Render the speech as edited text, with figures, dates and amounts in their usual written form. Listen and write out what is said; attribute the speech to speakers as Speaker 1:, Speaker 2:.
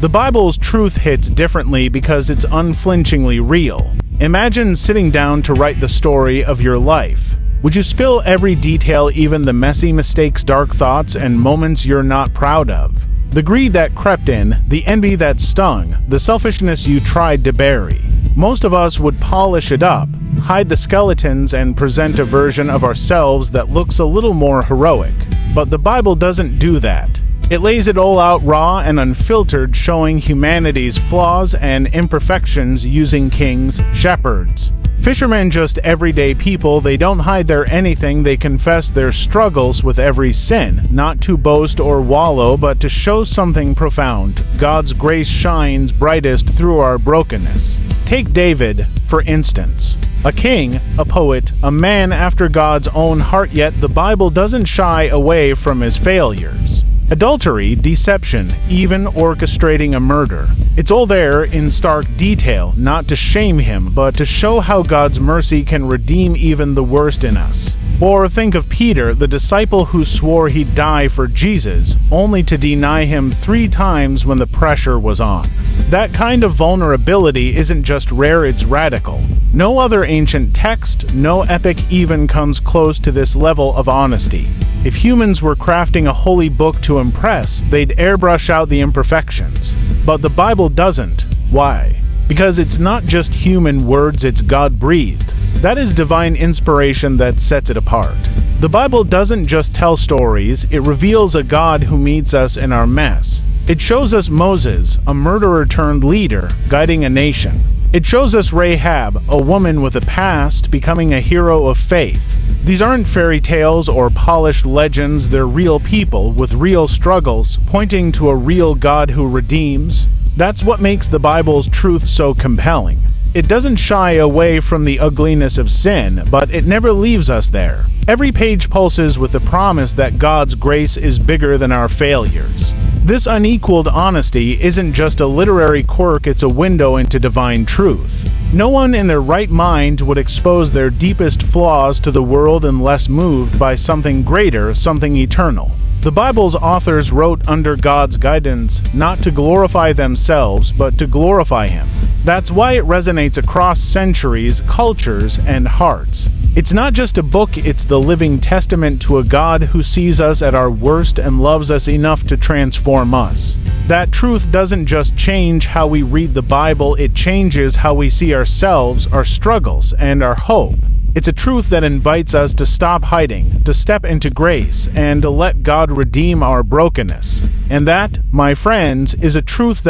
Speaker 1: The Bible's truth hits differently because it's unflinchingly real. Imagine sitting down to write the story of your life. Would you spill every detail, even the messy mistakes, dark thoughts, and moments you're not proud of? The greed that crept in, the envy that stung, the selfishness you tried to bury. Most of us would polish it up, hide the skeletons, and present a version of ourselves that looks a little more heroic. But the Bible doesn't do that. It lays it all out raw and unfiltered, showing humanity's flaws and imperfections using kings, shepherds, fishermen, just everyday people. They don't hide their anything, they confess their struggles with every sin, not to boast or wallow, but to show something profound. God's grace shines brightest through our brokenness. Take David, for instance. A king, a poet, a man after God's own heart, yet the Bible doesn't shy away from his failures. Adultery, deception, even orchestrating a murder. It's all there in stark detail, not to shame him, but to show how God's mercy can redeem even the worst in us. Or think of Peter, the disciple who swore he'd die for Jesus, only to deny him 3 times when the pressure was on. That kind of vulnerability isn't just rare, it's radical. No other ancient text, no epic even comes close to this level of honesty. If humans were crafting a holy book to impress, they'd airbrush out the imperfections. But the Bible doesn't. Why? Because it's not just human words, it's God-breathed. That is divine inspiration that sets it apart. The Bible doesn't just tell stories, it reveals a God who meets us in our mess. It shows us Moses, a murderer turned leader, guiding a nation. It shows us Rahab, a woman with a past, becoming a hero of faith. These aren't fairy tales or polished legends, they're real people with real struggles, pointing to a real God who redeems. That's what makes the Bible's truth so compelling. It doesn't shy away from the ugliness of sin, but it never leaves us there. Every page pulses with the promise that God's grace is bigger than our failures. This unequaled honesty isn't just a literary quirk, it's a window into divine truth. No one in their right mind would expose their deepest flaws to the world unless moved by something greater, something eternal. The Bible's authors wrote under God's guidance, not to glorify themselves, but to glorify Him. That's why it resonates across centuries, cultures, and hearts. It's not just a book, it's the living testament to a God who sees us at our worst and loves us enough to transform us. That truth doesn't just change how we read the Bible, it changes how we see ourselves, our struggles, and our hope. It's a truth that invites us to stop hiding, to step into grace, and to let God redeem our brokenness. And that, my friends, is a truth that